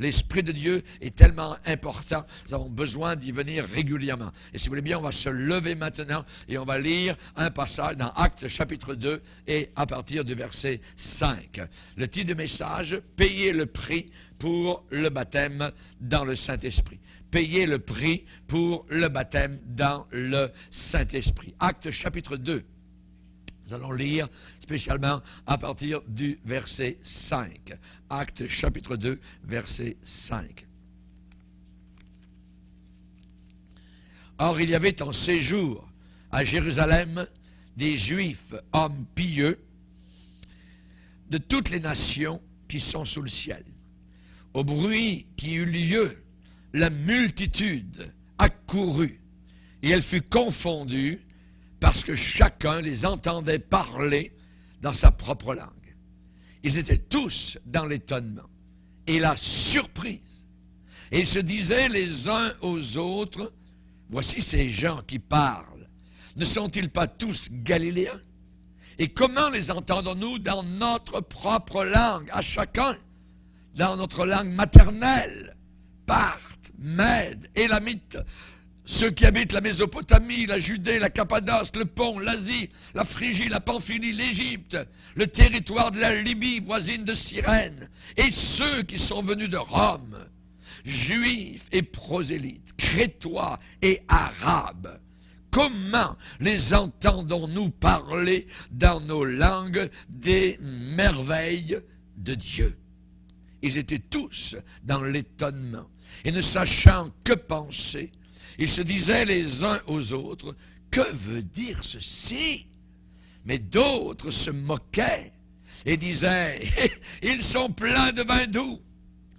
l'Esprit de Dieu est tellement important, nous avons besoin d'y venir régulièrement. Et si vous voulez bien, on va se lever maintenant et on va lire un passage dans Actes chapitre 2 et à partir du verset 5. Le titre du message, « Payer le prix pour le baptême dans le Saint-Esprit ». Payer le prix pour le baptême dans le Saint-Esprit. Actes chapitre 2. Nous allons lire spécialement à partir du verset 5. Actes chapitre 2, verset 5. Or, il y avait en séjour à Jérusalem des Juifs, hommes pieux, de toutes les nations qui sont sous le ciel. Au bruit qui eut lieu, la multitude accourut, et elle fut confondue parce que chacun les entendait parler dans sa propre langue. Ils étaient tous dans l'étonnement et la surprise. Et ils se disaient les uns aux autres, « Voici ces gens qui parlent. Ne sont-ils pas tous Galiléens? Et comment les entendons-nous dans notre propre langue, à chacun, dans notre langue maternelle? Parthes, Mèdes, Élamites, ceux qui habitent la Mésopotamie, la Judée, la Cappadoce, le Pont, l'Asie, la Phrygie, la Pamphylie, l'Égypte, le territoire de la Libye, voisine de Cyrène, et ceux qui sont venus de Rome, Juifs et prosélytes, Crétois et Arabes. Comment les entendons-nous parler dans nos langues des merveilles de Dieu? » Ils étaient tous dans l'étonnement, et ne sachant que penser, ils se disaient les uns aux autres, « Que veut dire ceci? » Mais d'autres se moquaient et disaient, « Ils sont pleins de vin doux. »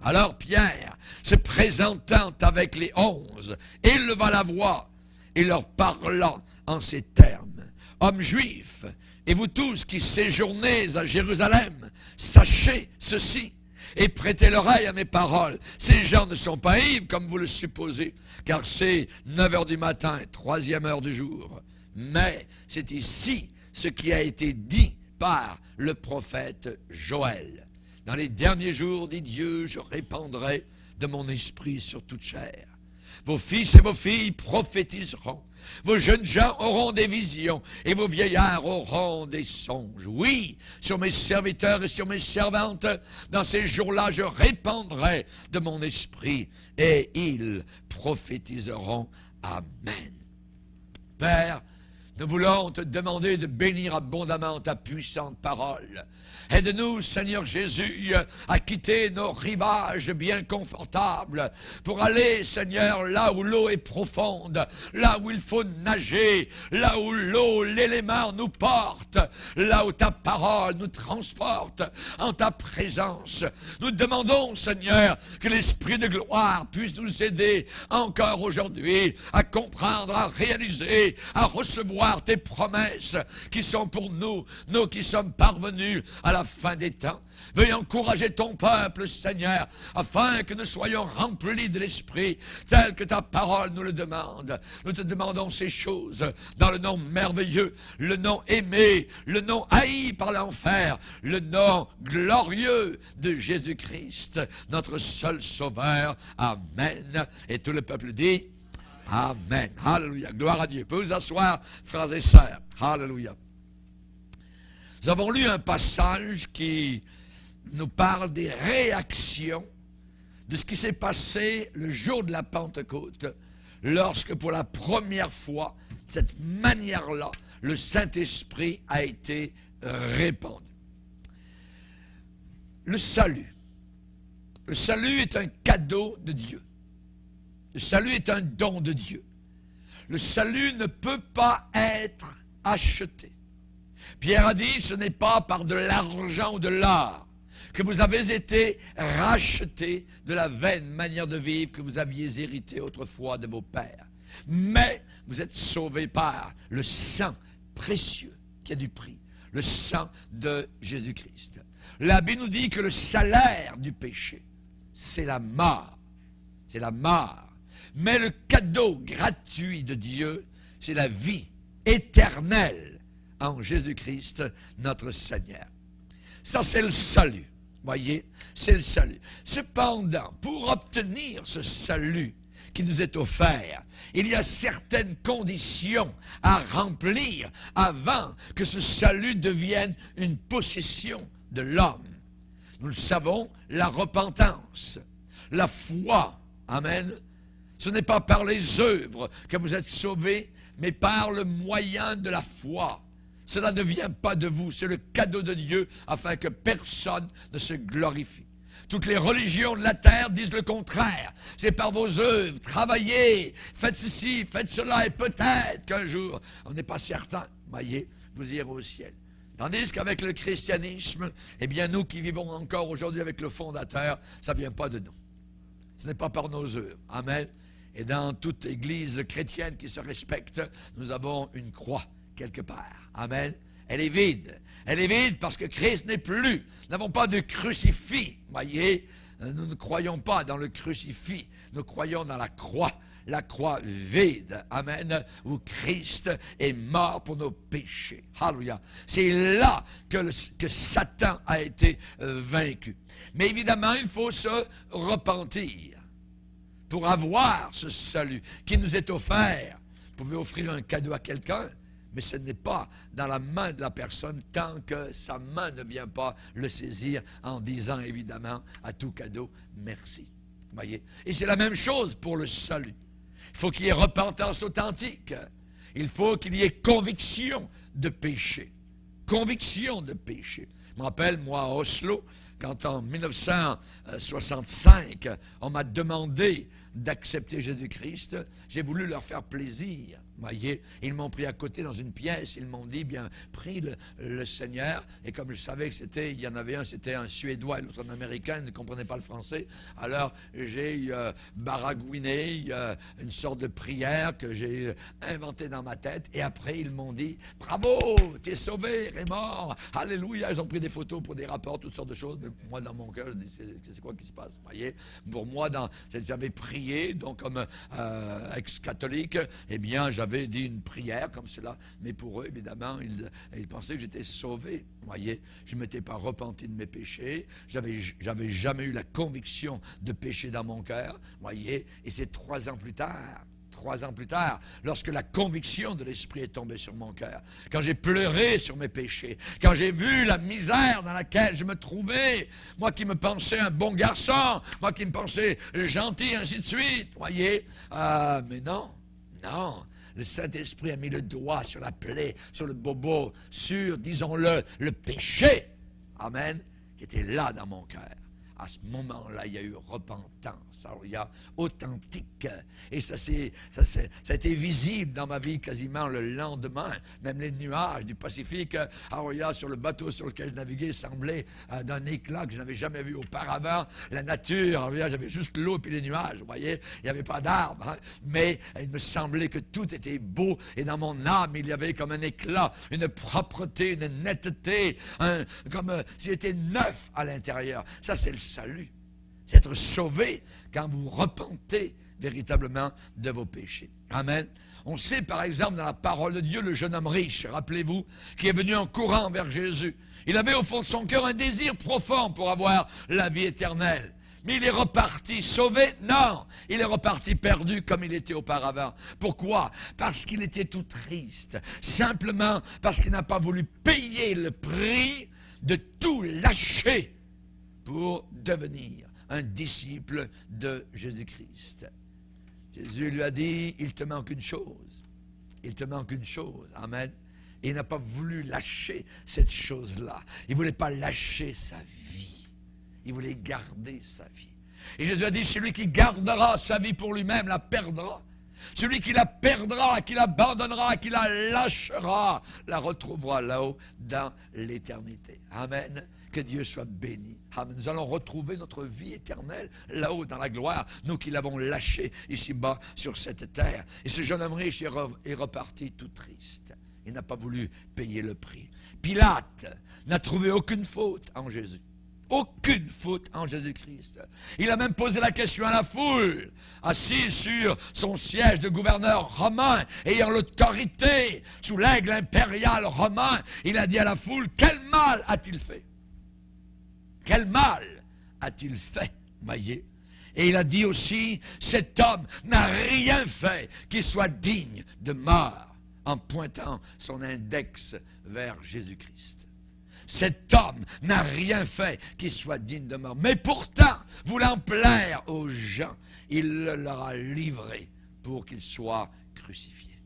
Alors Pierre, se présentant avec les 11, éleva la voix et leur parla en ces termes, « Hommes juifs, et vous tous qui séjournez à Jérusalem, sachez ceci, et prêtez l'oreille à mes paroles. Ces gens ne sont pas ivres, comme vous le supposez, car c'est 9 heures du matin, 3e heure du jour. Mais c'est ici ce qui a été dit par le prophète Joël. Dans les derniers jours, dit Dieu, je répandrai de mon esprit sur toute chair. Vos fils et vos filles prophétiseront. Vos jeunes gens auront des visions et vos vieillards auront des songes. Oui, sur mes serviteurs et sur mes servantes, dans ces jours-là, je répandrai de mon esprit et ils prophétiseront. Amen. Père, nous voulons te demander de bénir abondamment ta puissante parole. Aide-nous, Seigneur Jésus, à quitter nos rivages bien confortables pour aller, Seigneur, là où l'eau est profonde, là où il faut nager, là où l'eau, l'élément nous porte, là où ta parole nous transporte en ta présence. Nous demandons, Seigneur, que l'Esprit de gloire puisse nous aider encore aujourd'hui à comprendre, à réaliser, à recevoir tes promesses qui sont pour nous, nous qui sommes parvenus à la fin des temps. Veuille encourager ton peuple, Seigneur, afin que nous soyons remplis de l'Esprit, tel que ta parole nous le demande. Nous te demandons ces choses dans le nom merveilleux, le nom aimé, le nom haï par l'enfer, le nom glorieux de Jésus-Christ, notre seul Sauveur. Amen. Et tout le peuple dit Amen. Alléluia. Gloire à Dieu. Vous pouvez vous asseoir, frères et sœurs. Alléluia. Nous avons lu un passage qui nous parle des réactions de ce qui s'est passé le jour de la Pentecôte, lorsque pour la première fois, de cette manière-là, le Saint-Esprit a été répandu. Le salut. Le salut est un cadeau de Dieu. Le salut est un don de Dieu. Le salut ne peut pas être acheté. Pierre a dit, ce n'est pas par de l'argent ou de l'or que vous avez été rachetés de la vaine manière de vivre que vous aviez hérité autrefois de vos pères. Mais vous êtes sauvés par le sang précieux qui a du prix, le sang de Jésus-Christ. La Bible nous dit que le salaire du péché, c'est la mort. C'est la mort. Mais le cadeau gratuit de Dieu, c'est la vie éternelle en Jésus-Christ, notre Seigneur. Ça, c'est le salut. Voyez, c'est le salut. Cependant, pour obtenir ce salut qui nous est offert, il y a certaines conditions à remplir avant que ce salut devienne une possession de l'homme. Nous le savons, la repentance, la foi, amen. Ce n'est pas par les œuvres que vous êtes sauvés, mais par le moyen de la foi. Cela ne vient pas de vous, c'est le cadeau de Dieu afin que personne ne se glorifie. Toutes les religions de la terre disent le contraire. C'est par vos œuvres, travaillez, faites ceci, faites cela, et peut-être qu'un jour, on n'est pas certain, voyez, vous irez au ciel. Tandis qu'avec le christianisme, eh bien nous qui vivons encore aujourd'hui avec le fondateur, ça ne vient pas de nous. Ce n'est pas par nos œuvres. Amen. Et dans toute église chrétienne qui se respecte, nous avons une croix quelque part. Amen. Elle est vide. Elle est vide parce que Christ n'est plus. Nous n'avons pas de crucifix. Voyez, nous ne croyons pas dans le crucifix. Nous croyons dans la croix vide. Amen. Où Christ est mort pour nos péchés. Alléluia. C'est là que Satan a été vaincu. Mais évidemment, il faut se repentir pour avoir ce salut qui nous est offert. Vous pouvez offrir un cadeau à quelqu'un, mais ce n'est pas dans la main de la personne tant que sa main ne vient pas le saisir en disant évidemment à tout cadeau merci. Voyez? Et c'est la même chose pour le salut. Il faut qu'il y ait repentance authentique. Il faut qu'il y ait conviction de péché. Conviction de péché. Je me rappelle, moi, à Oslo, quand en 1965, on m'a demandé d'accepter Jésus-Christ, j'ai voulu leur faire plaisir. Voyez, ils m'ont pris à côté dans une pièce, ils m'ont dit, bien, prie le Seigneur, et comme je savais que il y en avait un, c'était un Suédois, et l'autre un Américain, ils ne comprenaient pas le français, alors j'ai baragouiné une sorte de prière que j'ai inventée dans ma tête, et après ils m'ont dit, bravo, t'es sauvé, Raymond, alléluia, ils ont pris des photos pour des rapports, toutes sortes de choses, mais moi dans mon cœur, je dis, c'est quoi qui se passe, voyez, pour moi, j'avais prié, donc comme ex-catholique, eh bien, j'avais dit une prière comme cela, mais pour eux, évidemment, ils pensaient que j'étais sauvé. Vous voyez, je ne m'étais pas repenti de mes péchés, j'avais jamais eu la conviction de péché dans mon cœur, vous voyez, et c'est 3 ans plus tard, lorsque la conviction de l'Esprit est tombée sur mon cœur, quand j'ai pleuré sur mes péchés, quand j'ai vu la misère dans laquelle je me trouvais, moi qui me pensais un bon garçon, moi qui me pensais gentil, ainsi de suite, vous voyez, mais non, le Saint-Esprit a mis le doigt sur la plaie, sur le bobo, sur, disons-le, le péché, amen, qui était là dans mon cœur. À ce moment-là, il y a eu repentance, il y a authentique. Et ça a été visible dans ma vie quasiment le lendemain. Même les nuages du Pacifique, sur le bateau sur lequel je naviguais, semblaient d'un éclat que je n'avais jamais vu auparavant. La nature, j'avais juste l'eau et les nuages, vous voyez, il n'y avait pas d'arbres. Hein, mais il me semblait que tout était beau. Et dans mon âme, il y avait comme un éclat, une propreté, une netteté, comme s'il était neuf à l'intérieur. Ça, c'est le salut. C'est être sauvé quand vous repentez véritablement de vos péchés. Amen. On sait par exemple dans la parole de Dieu le jeune homme riche, rappelez-vous, qui est venu en courant vers Jésus. Il avait au fond de son cœur un désir profond pour avoir la vie éternelle. Mais il est reparti sauvé? Non, il est reparti perdu comme il était auparavant. Pourquoi? Parce qu'il était tout triste. Simplement parce qu'il n'a pas voulu payer le prix de tout lâcher pour devenir un disciple de Jésus-Christ. Jésus lui a dit, il te manque une chose. Il te manque une chose. Amen. Et il n'a pas voulu lâcher cette chose-là. Il ne voulait pas lâcher sa vie. Il voulait garder sa vie. Et Jésus a dit, celui qui gardera sa vie pour lui-même la perdra. Celui qui la perdra, qui l'abandonnera, qui la lâchera, la retrouvera là-haut dans l'éternité. Amen. Que Dieu soit béni. Amen. Nous allons retrouver notre vie éternelle là-haut dans la gloire, nous qui l'avons lâchée ici-bas sur cette terre. Et ce jeune homme riche est reparti tout triste. Il n'a pas voulu payer le prix. Pilate n'a trouvé aucune faute en Jésus. Aucune faute en Jésus-Christ. Il a même posé la question à la foule, assis sur son siège de gouverneur romain, ayant l'autorité sous l'aigle impérial romain. Il a dit à la foule, quel mal a-t-il fait? Quel mal a-t-il fait, voyez? Et il a dit aussi, cet homme n'a rien fait qui soit digne de mort, en pointant son index vers Jésus-Christ. Cet homme n'a rien fait qui soit digne de mort. Mais pourtant, voulant plaire aux gens, il leur a livré pour qu'il soit crucifié.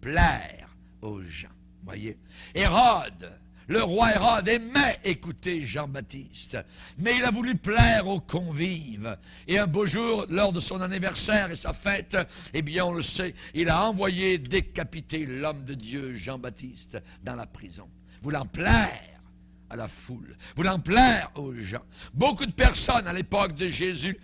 Plaire aux gens, voyez. Hérode, le roi Hérode aimait écouter Jean-Baptiste, mais il a voulu plaire aux convives. Et un beau jour, lors de son anniversaire et sa fête, eh bien on le sait, il a envoyé décapiter l'homme de Dieu, Jean-Baptiste, dans la prison, voulant plaire à la foule, voulant plaire aux gens. Beaucoup de personnes à l'époque de Jésus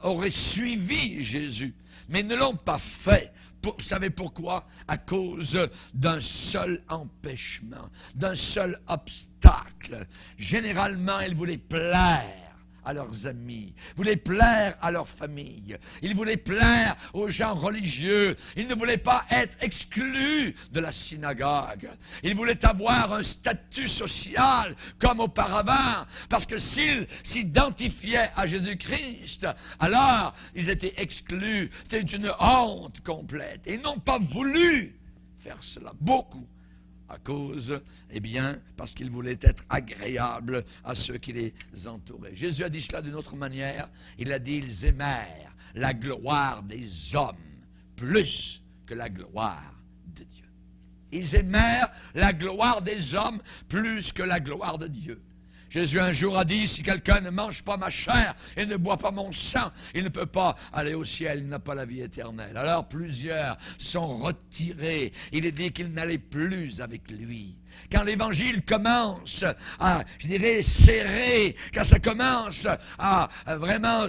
auraient suivi Jésus, mais ne l'ont pas fait. Vous savez pourquoi? À cause d'un seul empêchement, d'un seul obstacle. Généralement, ils voulaient plaire à leurs amis, voulaient plaire à leur famille, ils voulaient plaire aux gens religieux, ils ne voulaient pas être exclus de la synagogue, ils voulaient avoir un statut social comme auparavant, parce que s'ils s'identifiaient à Jésus-Christ, alors ils étaient exclus, c'était une honte complète, et ils n'ont pas voulu faire cela, beaucoup. À cause, eh bien, parce qu'ils voulaient être agréables à ceux qui les entouraient. Jésus a dit cela d'une autre manière. Il a dit, ils aimèrent la gloire des hommes plus que la gloire de Dieu. Ils aimèrent la gloire des hommes plus que la gloire de Dieu. Jésus un jour a dit, si quelqu'un ne mange pas ma chair et ne boit pas mon sang, il ne peut pas aller au ciel, il n'a pas la vie éternelle. Alors plusieurs sont retirés. Il est dit qu'ils n'allaient plus avec lui. Quand l'évangile commence à, je dirais, serrer, quand ça commence à vraiment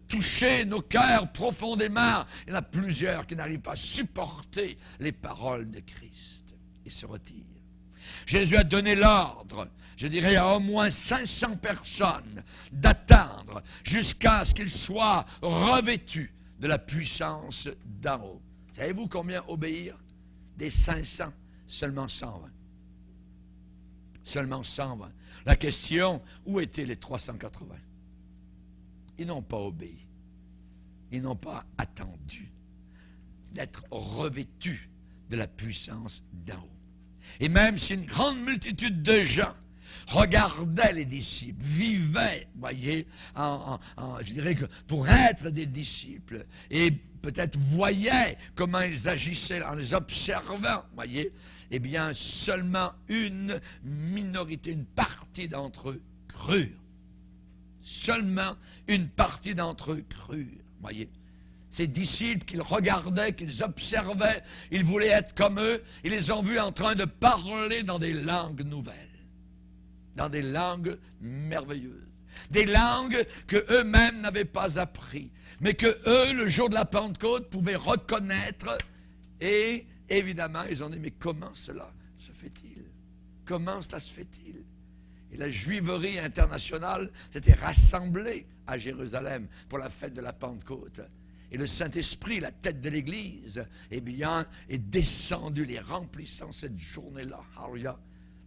toucher nos cœurs profondément, il y en a plusieurs qui n'arrivent pas à supporter les paroles de Christ et se retirent. Jésus a donné l'ordre, je dirais à au moins 500 personnes, d'attendre jusqu'à ce qu'ils soient revêtus de la puissance d'en haut. Savez-vous combien obéir? Des 500, seulement 120. Seulement 120. La question, où étaient les 380? Ils n'ont pas obéi. Ils n'ont pas attendu d'être revêtus de la puissance d'en haut. Et même si une grande multitude de gens regardaient les disciples, vivaient, voyez, je dirais que pour être des disciples, et peut-être voyaient comment ils agissaient en les observant, voyez, eh bien seulement une minorité, une partie d'entre eux crurent. Seulement une partie d'entre eux crurent, voyez. Ces disciples qu'ils regardaient, qu'ils observaient, ils voulaient être comme eux, ils les ont vus en train de parler dans des langues nouvelles, dans des langues merveilleuses, des langues qu'eux-mêmes n'avaient pas appris, mais que eux, le jour de la Pentecôte, pouvaient reconnaître. Et évidemment, ils ont dit, mais comment cela se fait-il? Comment cela se fait-il? Et la juiverie internationale s'était rassemblée à Jérusalem pour la fête de la Pentecôte. Et le Saint-Esprit, la tête de l'Église, eh bien, est descendu, les remplissant cette journée-là. Alléluia.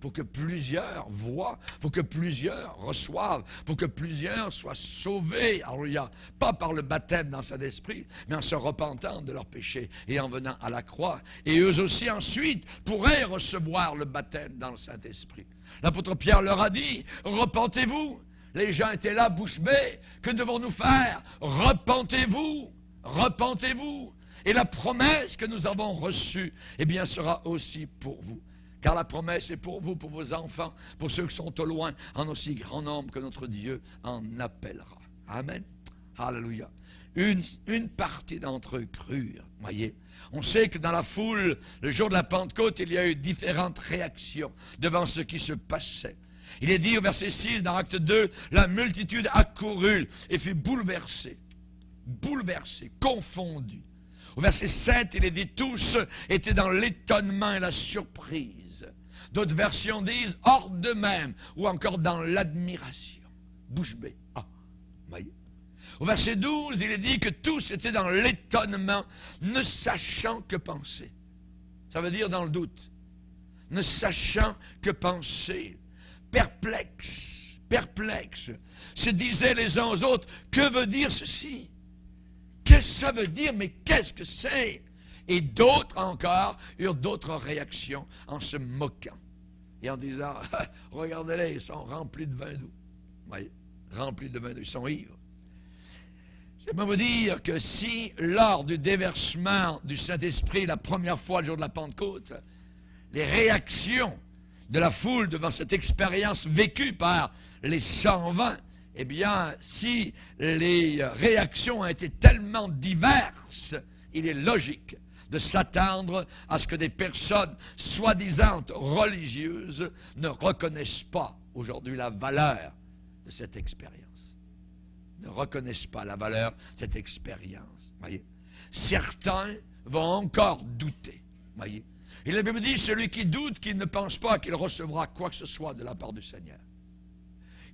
Pour que plusieurs voient, pour que plusieurs reçoivent, pour que plusieurs soient sauvés. Alléluia. Pas par le baptême dans Saint-Esprit, mais en se repentant de leurs péchés et en venant à la croix. Et eux aussi ensuite pourraient recevoir le baptême dans le Saint-Esprit. L'apôtre Pierre leur a dit, repentez-vous. Les gens étaient là, bouche bée. Que devons-nous faire? Repentez-vous. Repentez-vous. Et la promesse que nous avons reçue, eh bien, sera aussi pour vous. Car la promesse est pour vous, pour vos enfants, pour ceux qui sont au loin, en aussi grand nombre que notre Dieu en appellera. Amen. Alléluia. Une partie d'entre eux crurent. Voyez, on sait que dans la foule, le jour de la Pentecôte, il y a eu différentes réactions devant ce qui se passait. Il est dit au verset 6 dans Acte 2, la multitude accourut et fut bouleversée, confondue. Au verset 7, il est dit tous étaient dans l'étonnement et la surprise. D'autres versions disent hors d'eux-mêmes ou encore dans l'admiration. Bouche bée. Ah, voyez. Au verset 12, il est dit que tous étaient dans l'étonnement, ne sachant que penser. Ça veut dire dans le doute. Ne sachant que penser. Perplexe, perplexes, se disaient les uns aux autres, que veut dire ceci? Qu'est-ce que ça veut dire? Mais qu'est-ce que c'est? Et d'autres encore eurent d'autres réactions en se moquant et en disant, regardez-les, ils sont remplis de vin doux. Oui, remplis de vin doux, ils sont ivres. J'aimerais vous dire que si, lors du déversement du Saint-Esprit, la première fois, le jour de la Pentecôte, les réactions de la foule devant cette expérience vécue par les 120, eh bien, si les réactions ont été tellement diverses, il est logique de s'attendre à ce que des personnes soi-disant religieuses ne reconnaissent pas aujourd'hui la valeur de cette expérience. Ne reconnaissent pas la valeur de cette expérience. Voyez? Certains vont encore douter. Voyez? Et la Bible dit, celui qui doute, qu'il ne pense pas qu'il recevra quoi que ce soit de la part du Seigneur.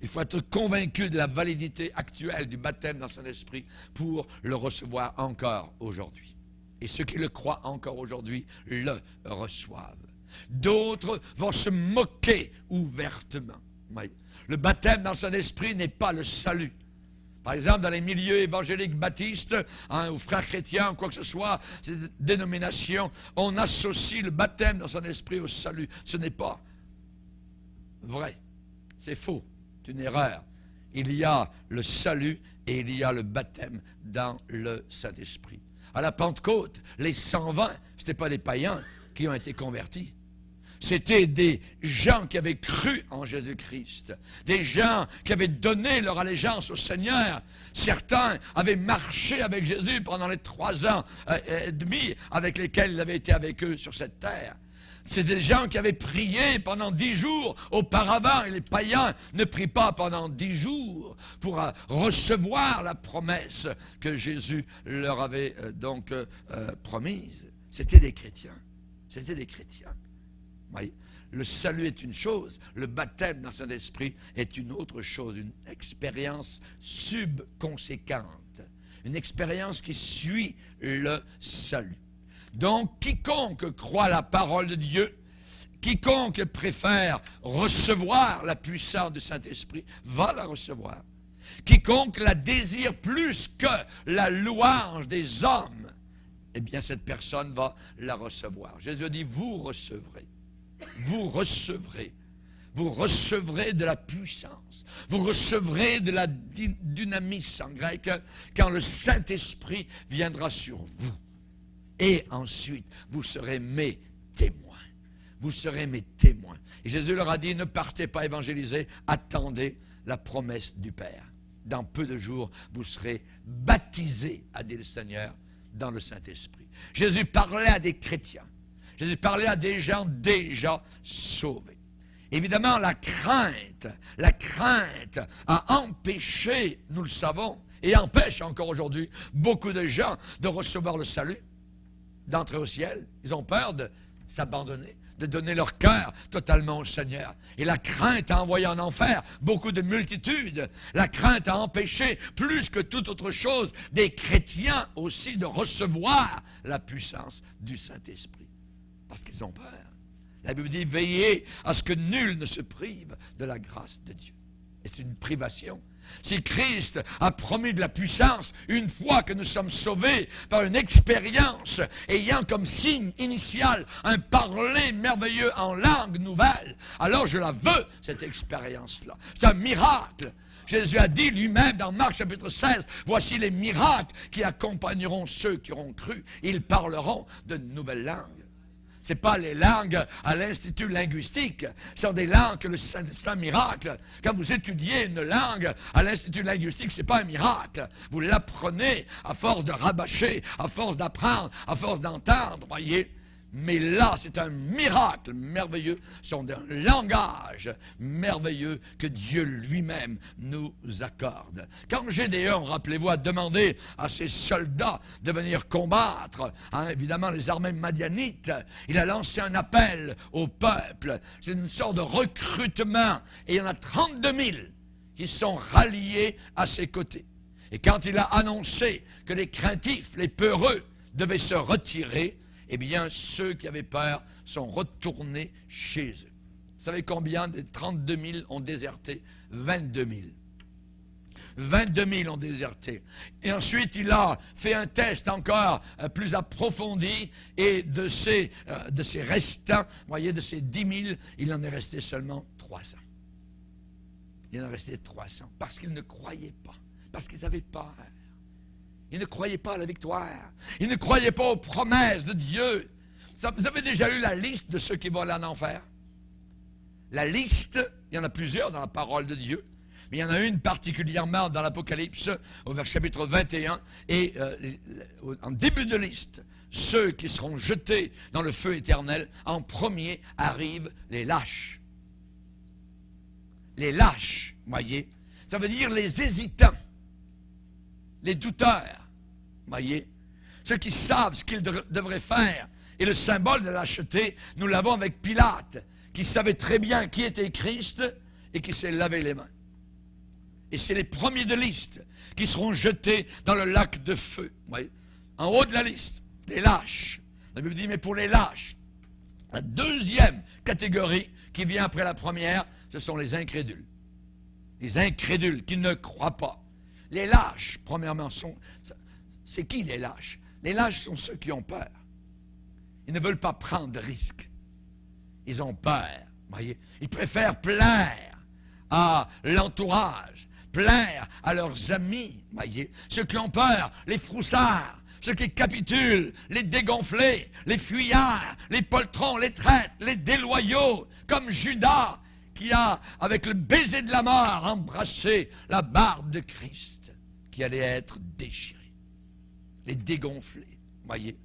Il faut être convaincu de la validité actuelle du baptême dans son esprit pour le recevoir encore aujourd'hui. Et ceux qui le croient encore aujourd'hui le reçoivent. D'autres vont se moquer ouvertement. Oui. Le baptême dans son esprit n'est pas le salut. Par exemple, dans les milieux évangéliques baptistes, ou frères chrétiens, ou quoi que ce soit, ces dénominations, on associe le baptême dans son esprit au salut. Ce n'est pas vrai. C'est faux. C'est une erreur. Il y a le salut et il y a le baptême dans le Saint-Esprit. À la Pentecôte, les 120, ce n'étaient pas des païens qui ont été convertis. C'était des gens qui avaient cru en Jésus-Christ, des gens qui avaient donné leur allégeance au Seigneur. Certains avaient marché avec Jésus pendant les 3 ans et demi avec lesquels il avait été avec eux sur cette terre. C'est des gens qui avaient prié pendant 10 jours auparavant, et les païens ne prient pas pendant 10 jours pour recevoir la promesse que Jésus leur avait donc promise. C'était des chrétiens. C'était des chrétiens. Oui. Le salut est une chose, le baptême dans son esprit est une autre chose, une expérience subconséquente, une expérience qui suit le salut. Donc, quiconque croit la parole de Dieu, quiconque préfère recevoir la puissance du Saint-Esprit, va la recevoir. Quiconque la désire plus que la louange des hommes, eh bien, cette personne va la recevoir. Jésus a dit, vous recevrez. Vous recevrez. Vous recevrez de la puissance. Vous recevrez de la dynamis en grec quand le Saint-Esprit viendra sur vous. Et ensuite, vous serez mes témoins. Vous serez mes témoins. Et Jésus leur a dit, ne partez pas évangéliser, attendez la promesse du Père. Dans peu de jours, vous serez baptisés, a dit le Seigneur, dans le Saint-Esprit. Jésus parlait à des chrétiens. Jésus parlait à des gens déjà sauvés. Évidemment, la crainte a empêché, nous le savons, et empêche encore aujourd'hui, beaucoup de gens de recevoir le salut, d'entrer au ciel. Ils ont peur de s'abandonner, de donner leur cœur totalement au Seigneur. Et la crainte a envoyé en enfer beaucoup de multitudes. La crainte a empêché, plus que toute autre chose, des chrétiens aussi de recevoir la puissance du Saint-Esprit. Parce qu'ils ont peur. La Bible dit, veillez à ce que nul ne se prive de la grâce de Dieu. Et c'est une privation. Si Christ a promis de la puissance, une fois que nous sommes sauvés par une expérience ayant comme signe initial un parler merveilleux en langue nouvelle, alors je la veux, cette expérience-là. C'est un miracle. Jésus a dit lui-même dans Marc chapitre 16, voici les miracles qui accompagneront ceux qui auront cru. Ils parleront de nouvelles langues. Ce n'est pas les langues à l'Institut linguistique. Ce sont des langues que c'est un miracle. Quand vous étudiez une langue à l'Institut linguistique, ce n'est pas un miracle. Vous l'apprenez à force de rabâcher, à force d'apprendre, à force d'entendre, voyez. Mais là, c'est un miracle merveilleux. Ce sont des langages merveilleux que Dieu lui-même nous accorde. Quand Gédéon, rappelez-vous, a demandé à ses soldats de venir combattre, évidemment, les armées madianites, il a lancé un appel au peuple. C'est une sorte de recrutement. Et il y en a 32 000 qui sont ralliés à ses côtés. Et quand il a annoncé que les craintifs, les peureux, devaient se retirer, eh bien, ceux qui avaient peur sont retournés chez eux. savez combien des 32 000 ont déserté? 22 000. 22 000 ont déserté. Et ensuite, il a fait un test encore plus approfondi, et de ces restants, voyez, de ces 10 000, il en est resté seulement 300. Il en est resté 300, parce qu'ils ne croyaient pas, parce qu'ils avaient peur. Ils ne croyaient pas à la victoire. Ils ne croyaient pas aux promesses de Dieu. Vous avez déjà eu la liste de ceux qui vont aller en enfer? La liste, il y en a plusieurs dans la parole de Dieu, mais il y en a une particulièrement dans l'Apocalypse, au chapitre 21, et en début de liste, ceux qui seront jetés dans le feu éternel, en premier arrivent les lâches. Les lâches, voyez, ça veut dire les hésitants, les douteurs, voyez, ceux qui savent ce qu'ils devraient faire. Et le symbole de lâcheté, nous l'avons avec Pilate, qui savait très bien qui était Christ et qui s'est lavé les mains. Et c'est les premiers de liste qui seront jetés dans le lac de feu. Voyez, en haut de la liste, les lâches. La Bible dit, mais pour les lâches, la deuxième catégorie qui vient après la première, ce sont les incrédules. Les incrédules qui ne croient pas. Les lâches, premièrement, c'est qui les lâches? Les lâches sont ceux qui ont peur. Ils ne veulent pas prendre de risques. Ils ont peur, voyez. Ils préfèrent plaire à l'entourage, plaire à leurs amis, voyez. Ceux qui ont peur, les froussards, ceux qui capitulent, les dégonflés, les fuyards, les poltrons, les traîtres, les déloyaux, comme Judas, qui a, avec le baiser de la mort, embrassé la barbe de Christ, qui allait être déchirée. Les dégonflés, voyez.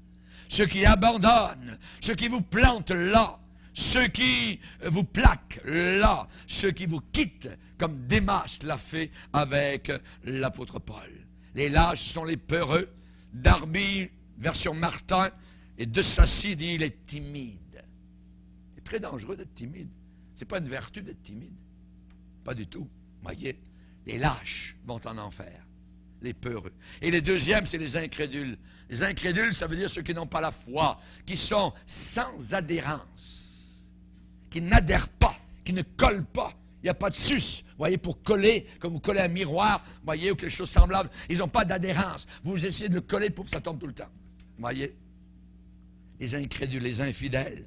Ceux qui abandonnent, ceux qui vous plantent là, ceux qui vous plaquent là, ceux qui vous quittent, comme Démas l'a fait avec l'apôtre Paul. Les lâches sont les peureux. Darby, version Martin, et de Sassy dit il est timide. C'est très dangereux d'être timide. Ce n'est pas une vertu d'être timide. Pas du tout. Voyez, les lâches vont en enfer. Les peureux. Et les deuxièmes, c'est les incrédules. Les incrédules, ça veut dire ceux qui n'ont pas la foi, qui sont sans adhérence, qui n'adhèrent pas, qui ne collent pas. Il n'y a pas de sus, voyez, pour coller, comme vous collez un miroir, voyez, ou quelque chose semblable. Ils n'ont pas d'adhérence. Vous essayez de le coller pour que ça tombe tout le temps. Voyez, les incrédules, les infidèles.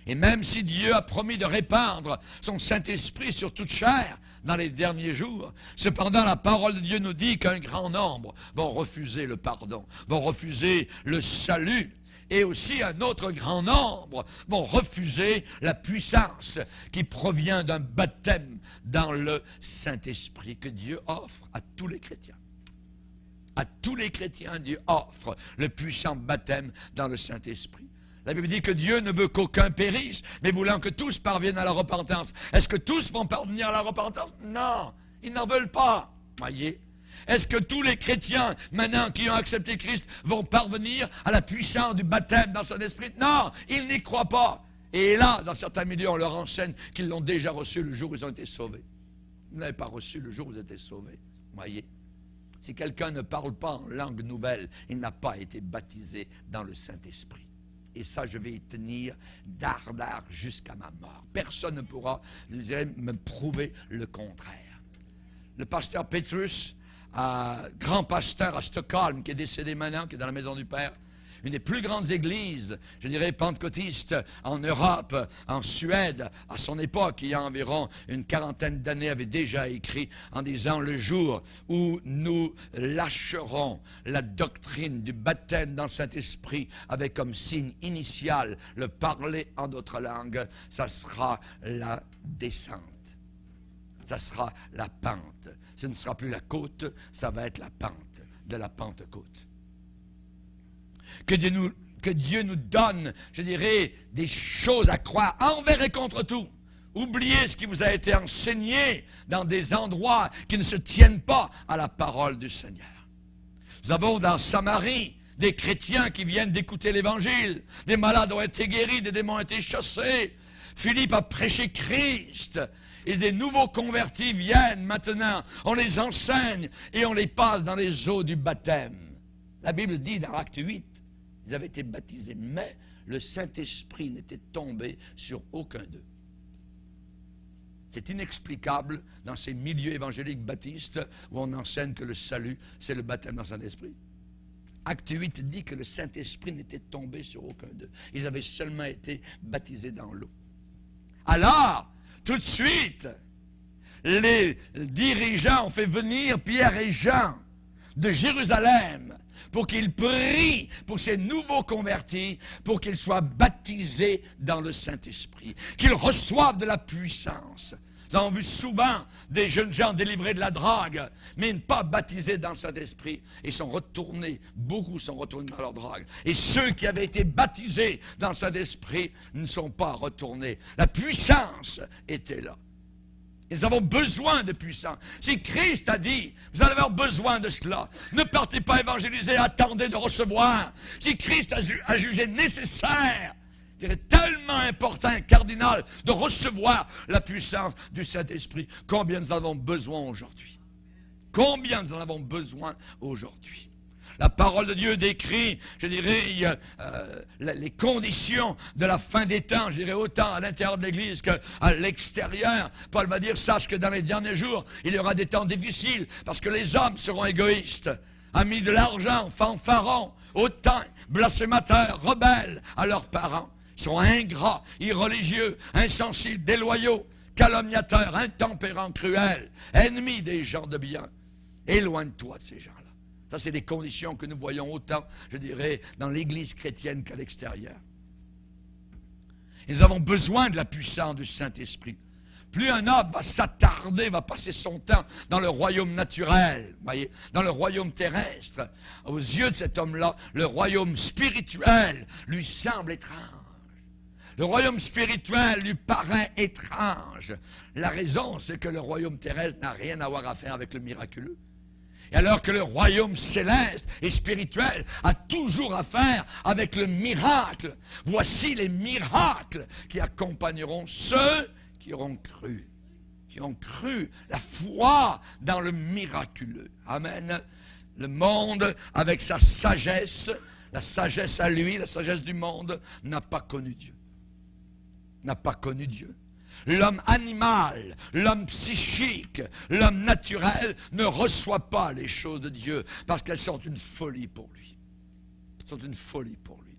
Et même si Dieu a promis de répandre son Saint-Esprit sur toute chair dans les derniers jours, cependant la parole de Dieu nous dit qu'un grand nombre vont refuser le pardon, vont refuser le salut. Et aussi un autre grand nombre vont refuser la puissance qui provient d'un baptême dans le Saint-Esprit que Dieu offre à tous les chrétiens. À tous les chrétiens, Dieu offre le puissant baptême dans le Saint-Esprit. La Bible dit que Dieu ne veut qu'aucun périsse, mais voulant que tous parviennent à la repentance. Est-ce que tous vont parvenir à la repentance? Non, ils n'en veulent pas, voyez. Est-ce que tous les chrétiens, maintenant, qui ont accepté Christ, vont parvenir à la puissance du baptême dans son esprit? Non, ils n'y croient pas. Et là, dans certains milieux, on leur enseigne qu'ils l'ont déjà reçu le jour où ils ont été sauvés. Vous n'avez pas reçu le jour où vous avez été sauvés, voyez. Si quelqu'un ne parle pas en langue nouvelle, il n'a pas été baptisé dans le Saint-Esprit. Et ça, je vais y tenir d'ardard jusqu'à ma mort. Personne ne pourra, je dirais, me prouver le contraire. Le pasteur Petrus, grand pasteur à Stockholm, qui est décédé maintenant, qui est dans la maison du Père, une des plus grandes églises, je dirais, pentecôtistes en Europe, en Suède, à son époque, il y a environ une quarantaine d'années, avait déjà écrit en disant « Le jour où nous lâcherons la doctrine du baptême dans le Saint-Esprit avec comme signe initial le parler en d'autres langues, ça sera la descente. Ça sera la pente. Ce ne sera plus la côte, ça va être la pente de la Pentecôte. » Que Dieu nous donne, je dirais, des choses à croire envers et contre tout. Oubliez ce qui vous a été enseigné dans des endroits qui ne se tiennent pas à la parole du Seigneur. Nous avons dans Samarie des chrétiens qui viennent d'écouter l'Évangile. Des malades ont été guéris, des démons ont été chassés. Philippe a prêché Christ. Et des nouveaux convertis viennent maintenant. On les enseigne et on les passe dans les eaux du baptême. La Bible dit dans Acte 8, ils avaient été baptisés, mais le Saint-Esprit n'était tombé sur aucun d'eux. C'est inexplicable dans ces milieux évangéliques baptistes où on enseigne que le salut, c'est le baptême dans le Saint-Esprit. Acte 8 dit que le Saint-Esprit n'était tombé sur aucun d'eux. Ils avaient seulement été baptisés dans l'eau. Alors, tout de suite, les dirigeants ont fait venir Pierre et Jean de Jérusalem pour qu'ils prient pour ces nouveaux convertis, pour qu'ils soient baptisés dans le Saint-Esprit, qu'ils reçoivent de la puissance. Nous avons vu souvent des jeunes gens délivrés de la drogue, mais pas baptisés dans le Saint-Esprit, et sont retournés, beaucoup sont retournés dans leur drogue. Et ceux qui avaient été baptisés dans le Saint-Esprit ne sont pas retournés. La puissance était là. Nous avons besoin de puissance. Si Christ a dit, vous allez avoir besoin de cela, ne partez pas évangéliser, attendez de recevoir. Si Christ a jugé nécessaire, il est tellement important, cardinal, de recevoir la puissance du Saint-Esprit. Combien nous en avons besoin aujourd'hui? Combien nous en avons besoin aujourd'hui? La parole de Dieu décrit, je dirais, les conditions de la fin des temps, je dirais autant à l'intérieur de l'Église qu'à l'extérieur. Paul va dire, sache que dans les derniers jours, il y aura des temps difficiles, parce que les hommes seront égoïstes, amis de l'argent, fanfarons, hautains, blasphémateurs, rebelles à leurs parents. Ils seront ingrats, irreligieux, insensibles, déloyaux, calomniateurs, intempérants, cruels, ennemis des gens de bien. Éloigne-toi de ces gens-là. Ça, c'est des conditions que nous voyons autant, je dirais, dans l'Église chrétienne qu'à l'extérieur. Et nous avons besoin de la puissance du Saint-Esprit. Plus un homme va s'attarder, va passer son temps dans le royaume naturel, voyez, dans le royaume terrestre, aux yeux de cet homme-là, le royaume spirituel lui semble étrange. Le royaume spirituel lui paraît étrange. La raison, c'est que le royaume terrestre n'a rien à voir à faire avec le miraculeux. Et alors que le royaume céleste et spirituel a toujours à faire avec le miracle. Voici les miracles qui accompagneront ceux qui auront cru. Qui ont cru, la foi dans le miraculeux. Amen. Le monde, avec sa sagesse, la sagesse à lui, la sagesse du monde, n'a pas connu Dieu. N'a pas connu Dieu. L'homme animal, l'homme psychique, l'homme naturel ne reçoit pas les choses de Dieu parce qu'elles sont une folie pour lui. Elles sont une folie pour lui.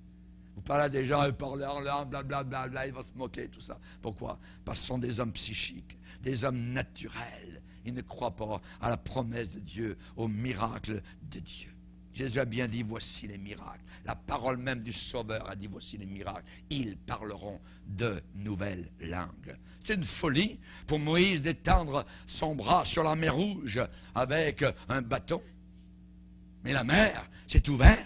Vous parlez à des gens, ils parlent en langue, blablabla, il va se moquer, tout ça. Pourquoi? Parce que ce sont des hommes psychiques, des hommes naturels. Ils ne croient pas à la promesse de Dieu, au miracle de Dieu. Jésus a bien dit, voici les miracles. La parole même du Sauveur a dit, voici les miracles. Ils parleront de nouvelles langues. C'est une folie pour Moïse d'étendre son bras sur la mer Rouge avec un bâton. Mais la mer s'est ouverte.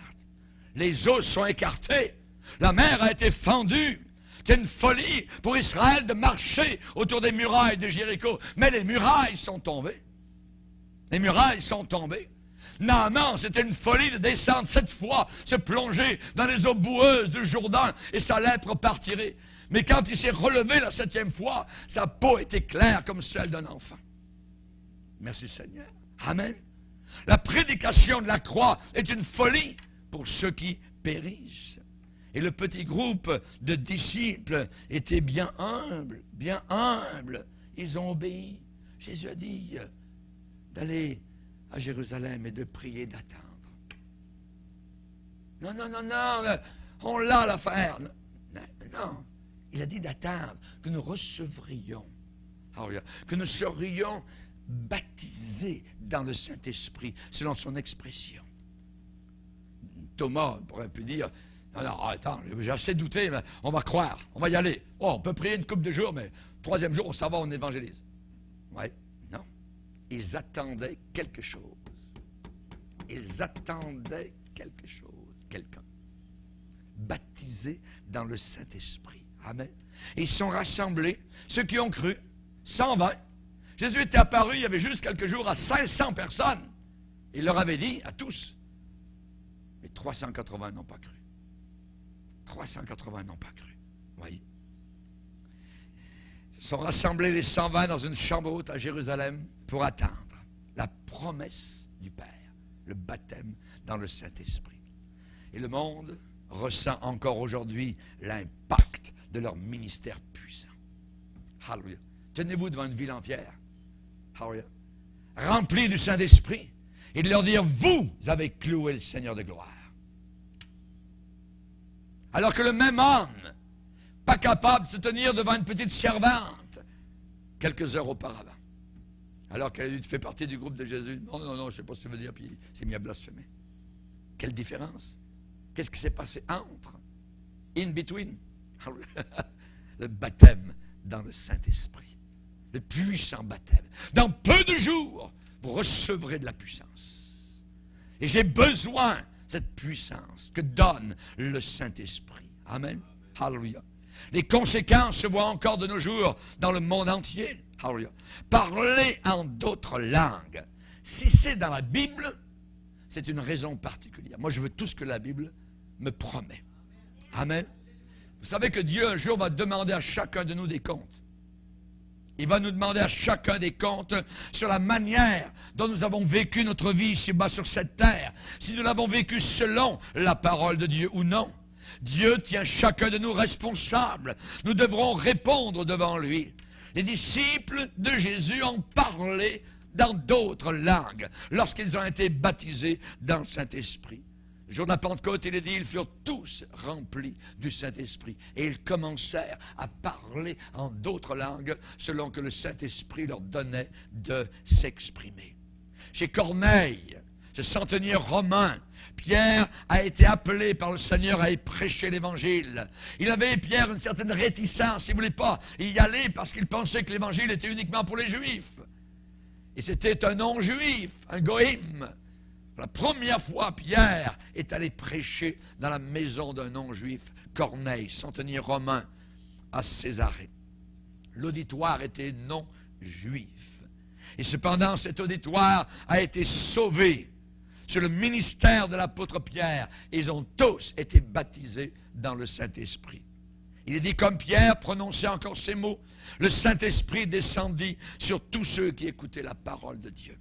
Les eaux sont écartées. La mer a été fendue. C'est une folie pour Israël de marcher autour des murailles de Jéricho. Mais les murailles sont tombées. Les murailles sont tombées. Naaman, c'était une folie de descendre 7 fois, se plonger dans les eaux boueuses du Jourdain et sa lèpre partirait. Mais quand il s'est relevé la 7e fois, sa peau était claire comme celle d'un enfant. Merci Seigneur. Amen. La prédication de la croix est une folie pour ceux qui périssent. Et le petit groupe de disciples était bien humble, bien humble. Ils ont obéi. Jésus a dit d'aller à Jérusalem et de prier, d'attendre. Non, on l'a l'affaire. Non, il a dit d'attendre, que nous recevrions, que nous serions baptisés dans le Saint-Esprit, selon son expression. Thomas pourrait pu dire, non, attends, j'ai assez douté, mais on va croire, on va y aller. Oh, on peut prier une couple de jours, mais 3e jour, on s'en va, on évangélise. Ouais. Ils attendaient quelque chose. Ils attendaient quelque chose, quelqu'un. Baptisé dans le Saint-Esprit. Amen. Et ils sont rassemblés, ceux qui ont cru, 120. Jésus était apparu, il y avait juste quelques jours, à 500 personnes. Il leur avait dit, à tous. Mais 380 n'ont pas cru. 380 n'ont pas cru. Voyez. Ils sont rassemblés les 120 dans une chambre haute à Jérusalem pour attendre la promesse du Père, le baptême dans le Saint-Esprit. Et le monde ressent encore aujourd'hui l'impact de leur ministère puissant. Alléluia. tenez-vous devant une ville entière, hallelujah, remplie du Saint-Esprit, et de leur dire, vous avez cloué le Seigneur de gloire. Alors que le même homme, pas capable de se tenir devant une petite servante, quelques heures auparavant, alors qu'elle fait partie du groupe de Jésus, non, je ne sais pas ce que tu veux dire, puis il s'est mis à blasphémer. Quelle différence? Qu'est-ce qui s'est passé entre? In between. Le baptême dans le Saint-Esprit. Le puissant baptême. Dans peu de jours, vous recevrez de la puissance. Et j'ai besoin de cette puissance que donne le Saint-Esprit. Amen. Hallelujah. Les conséquences se voient encore de nos jours dans le monde entier. Hallelujah. Parler en d'autres langues. Si c'est dans la Bible, c'est une raison particulière. Moi, je veux tout ce que la Bible me promet. Amen. Vous savez que Dieu, un jour, va demander à chacun de nous des comptes. Il va nous demander à chacun des comptes sur la manière dont nous avons vécu notre vie ici-bas sur cette terre. Si nous l'avons vécu selon la parole de Dieu ou non. Dieu tient chacun de nous responsable. Nous devrons répondre devant lui. Les disciples de Jésus ont parlé dans d'autres langues lorsqu'ils ont été baptisés dans le Saint-Esprit. Le jour de la Pentecôte, il est dit, ils furent tous remplis du Saint-Esprit. Et ils commencèrent à parler en d'autres langues selon que le Saint-Esprit leur donnait de s'exprimer. Chez Corneille, ce centenier romain, Pierre a été appelé par le Seigneur à y prêcher l'Évangile. Il avait, Pierre, une certaine réticence. Il ne voulait pas y aller parce qu'il pensait que l'Évangile était uniquement pour les Juifs. Et c'était un non-juif, un goïm. La première fois, Pierre est allé prêcher dans la maison d'un non-juif, Corneille, centenier romain, à Césarée. L'auditoire était non-juif. Et cependant, cet auditoire a été sauvé sur le ministère de l'apôtre Pierre. Ils ont tous été baptisés dans le Saint-Esprit. Il est dit, comme Pierre prononçait encore ces mots, le Saint-Esprit descendit sur tous ceux qui écoutaient la parole de Dieu.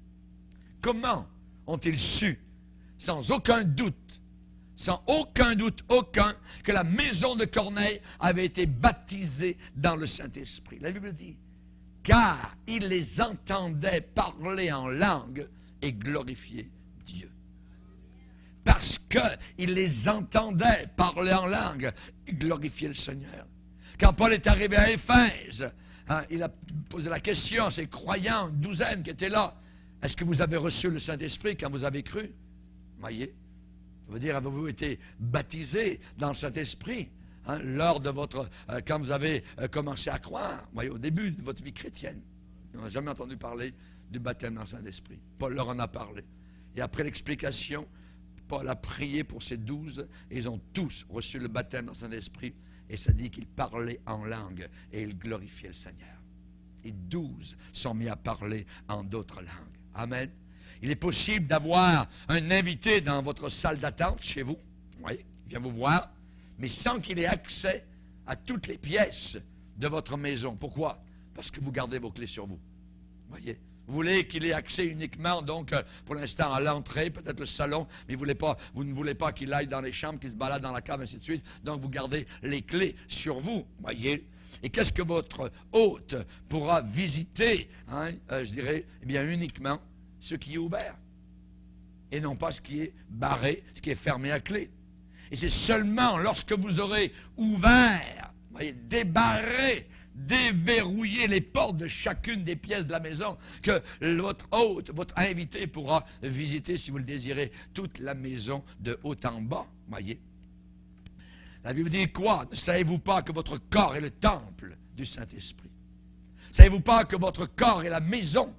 Comment ont-ils su, sans aucun doute, que la maison de Corneille avait été baptisée dans le Saint-Esprit? La Bible dit, car ils les entendaient parler en langue et glorifier Dieu. Parce qu'ils les entendaient parler en langue et glorifier le Seigneur. Quand Paul est arrivé à Éphèse, il a posé la question à ses croyants, une douzaine qui étaient là. Est-ce que vous avez reçu le Saint-Esprit quand vous avez cru? Voyez, ça veut dire, avez-vous été baptisé dans le Saint-Esprit lors de votre, quand vous avez commencé à croire, voyez, au début de votre vie chrétienne? On n'a jamais entendu parler du baptême dans le Saint-Esprit. Paul leur en a parlé. Et après l'explication, Paul a prié pour ces 12 et ils ont tous reçu le baptême dans le Saint-Esprit. Et ça dit qu'ils parlaient en langue et ils glorifiaient le Seigneur. Et 12 sont mis à parler en d'autres langues. Amen. Il est possible d'avoir un invité dans votre salle d'attente chez vous. Oui, il vient vous voir, mais sans qu'il ait accès à toutes les pièces de votre maison. Pourquoi? Parce que vous gardez vos clés sur vous. Voyez? Vous voulez qu'il ait accès uniquement, donc, pour l'instant, à l'entrée, peut-être le salon, mais vous ne voulez pas qu'il aille dans les chambres, qu'il se balade dans la cave, ainsi de suite. Donc, vous gardez les clés sur vous. Voyez? Et qu'est-ce que votre hôte pourra visiter, je dirais, eh bien, uniquement ce qui est ouvert. Et non pas ce qui est barré, ce qui est fermé à clé. Et c'est seulement lorsque vous aurez ouvert, voyez, débarré, déverrouillé les portes de chacune des pièces de la maison que votre hôte, votre invité pourra visiter, si vous le désirez, toute la maison de haut en bas. Voyez. La Bible dit quoi? Ne savez-vous pas que votre corps est le temple du Saint-Esprit? Ne savez-vous pas que votre corps est la maison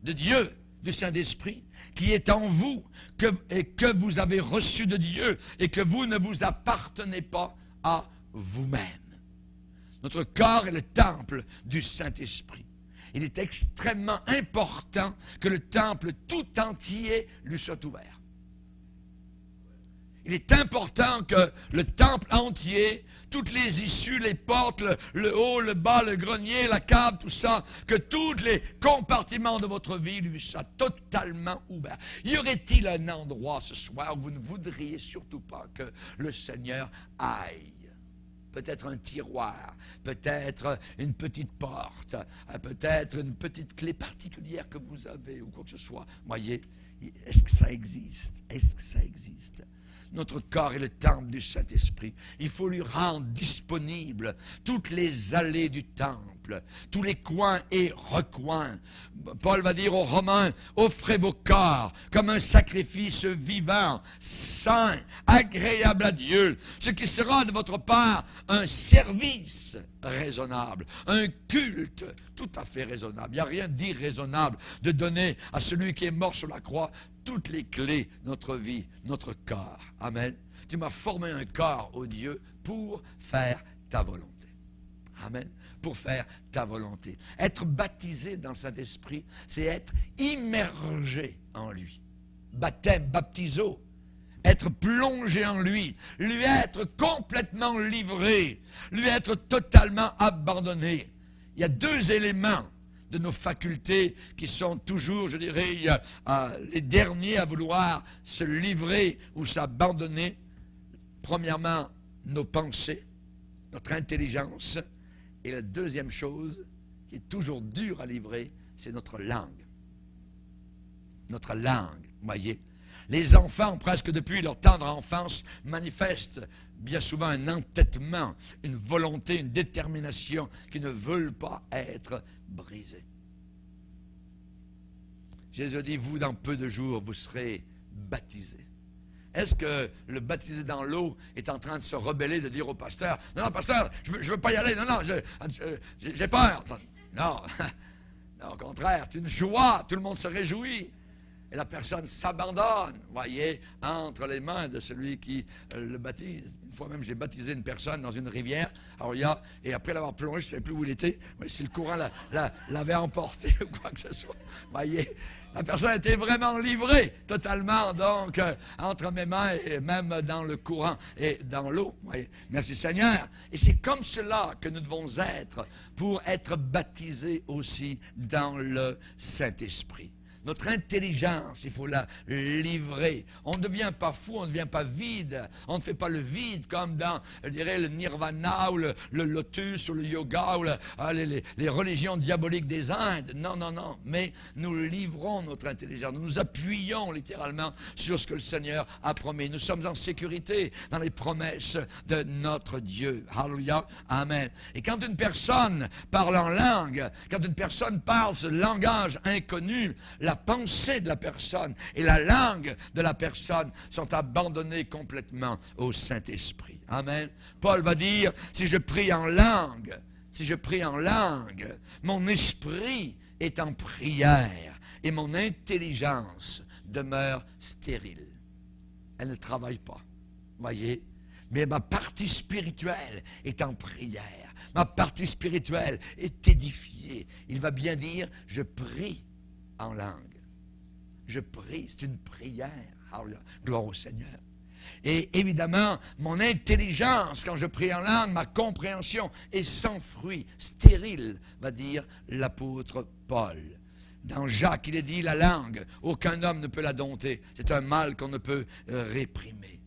de Dieu, du Saint-Esprit, qui est en vous, et que vous avez reçu de Dieu, et que vous ne vous appartenez pas à vous-même? Notre corps est le temple du Saint-Esprit. Il est extrêmement important que le temple tout entier lui soit ouvert. Il est important que le temple entier, toutes les issues, les portes, le haut, le bas, le grenier, la cave, tout ça, que tous les compartiments de votre vie lui soient totalement ouverts. Y aurait-il un endroit ce soir où vous ne voudriez surtout pas que le Seigneur aille? peut-être un tiroir, peut-être une petite porte, peut-être une petite clé particulière que vous avez ou quoi que ce soit. Voyez, est-ce que ça existe? Est-ce que ça existe? Notre corps est le temple du Saint-Esprit. Il faut lui rendre disponible toutes les allées du temple, tous les coins et recoins. Paul va dire aux Romains, offrez vos corps comme un sacrifice vivant, saint, agréable à Dieu, ce qui sera de votre part un service raisonnable, un culte tout à fait raisonnable. Il n'y a rien d'irraisonnable de donner à celui qui est mort sur la croix toutes les clés de notre vie, notre corps. Amen. Tu m'as formé un corps, ô Dieu, pour faire ta volonté. Amen. Pour faire ta volonté. Être baptisé dans le Saint-Esprit, c'est être immergé en lui. Baptême, baptiso. Être plongé en lui être complètement livré, lui être totalement abandonné. Il y a deux éléments de nos facultés qui sont toujours, je dirais, les derniers à vouloir se livrer ou s'abandonner. Premièrement, nos pensées, notre intelligence. Et la deuxième chose, qui est toujours dure à livrer, c'est notre langue. Notre langue, voyez. Les enfants, presque depuis leur tendre enfance, manifestent bien souvent un entêtement, une volonté, une détermination qui ne veulent pas être brisés. Jésus dit, vous, dans peu de jours, vous serez baptisés. Est-ce que le baptisé dans l'eau est en train de se rebeller, de dire au pasteur, non, pasteur, je veux pas y aller, non, j'ai peur. Non, non, au contraire, c'est une joie, tout le monde se réjouit. Et la personne s'abandonne, voyez, entre les mains de celui qui le baptise. Une fois même, j'ai baptisé une personne dans une rivière. Alors, et après l'avoir plongé, je ne savais plus où il était. Si le courant l'avait emporté ou quoi que ce soit. Voyez, la personne était vraiment livrée, totalement, donc, entre mes mains et même dans le courant et dans l'eau. Voyez. Merci Seigneur. Et c'est comme cela que nous devons être pour être baptisés aussi dans le Saint-Esprit. Notre intelligence, il faut la livrer. On ne devient pas fou, on ne devient pas vide. On ne fait pas le vide comme dans, je dirais, le nirvana ou le lotus ou le yoga ou les religions diaboliques des Indes. Non, non, non. Mais nous livrons notre intelligence. Nous nous appuyons littéralement sur ce que le Seigneur a promis. Nous sommes en sécurité dans les promesses de notre Dieu. Alléluia. Amen. Et quand une personne parle en langue, quand une personne parle ce langage inconnu, la pensée de la personne et la langue de la personne sont abandonnées complètement au Saint-Esprit. Amen. Paul va dire, si je prie en langue, mon esprit est en prière et mon intelligence demeure stérile. Elle ne travaille pas, voyez. Mais ma partie spirituelle est en prière. Ma partie spirituelle est édifiée. Il va bien dire, je prie en langue. Je prie, c'est une prière. Alléluia. Gloire au Seigneur. Et évidemment, mon intelligence, quand je prie en langue, ma compréhension est sans fruit, stérile, va dire l'apôtre Paul. Dans Jacques, il est dit, la langue, aucun homme ne peut la dompter. C'est un mal qu'on ne peut réprimer.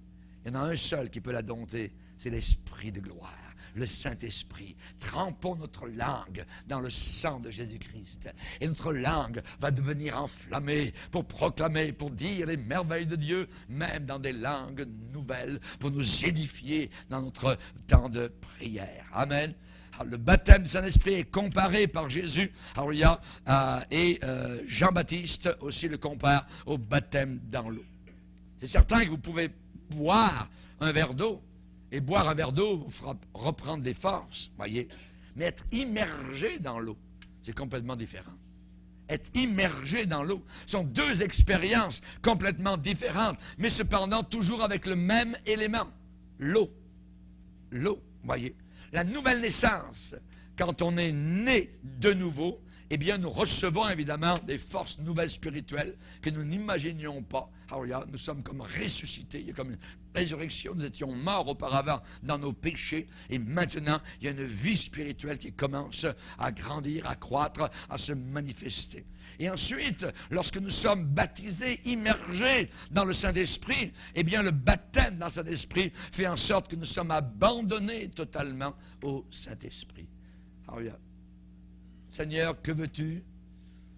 Il y en a un seul qui peut la dompter, c'est l'Esprit de gloire. Le Saint-Esprit. Trempons notre langue dans le sang de Jésus-Christ. Et notre langue va devenir enflammée pour proclamer, pour dire les merveilles de Dieu, même dans des langues nouvelles, pour nous édifier dans notre temps de prière. Amen. Alors, le baptême du Saint-Esprit est comparé par Jésus, et Jean-Baptiste aussi le compare au baptême dans l'eau. C'est certain que vous pouvez boire un verre d'eau, et boire un verre d'eau vous fera reprendre des forces, voyez. Mais être immergé dans l'eau, c'est complètement différent. Être immergé dans l'eau sont deux expériences complètement différentes, mais cependant toujours avec le même élément, l'eau. L'eau, voyez. La nouvelle naissance, quand on est né de nouveau, eh bien, nous recevons évidemment des forces nouvelles spirituelles que nous n'imaginions pas. Alléluia, nous sommes comme ressuscités, il y a comme une résurrection, nous étions morts auparavant dans nos péchés, et maintenant, il y a une vie spirituelle qui commence à grandir, à croître, à se manifester. Et ensuite, lorsque nous sommes baptisés, immergés dans le Saint-Esprit, eh bien, le baptême dans le Saint-Esprit fait en sorte que nous sommes abandonnés totalement au Saint-Esprit. Alléluia. Seigneur, que veux-tu?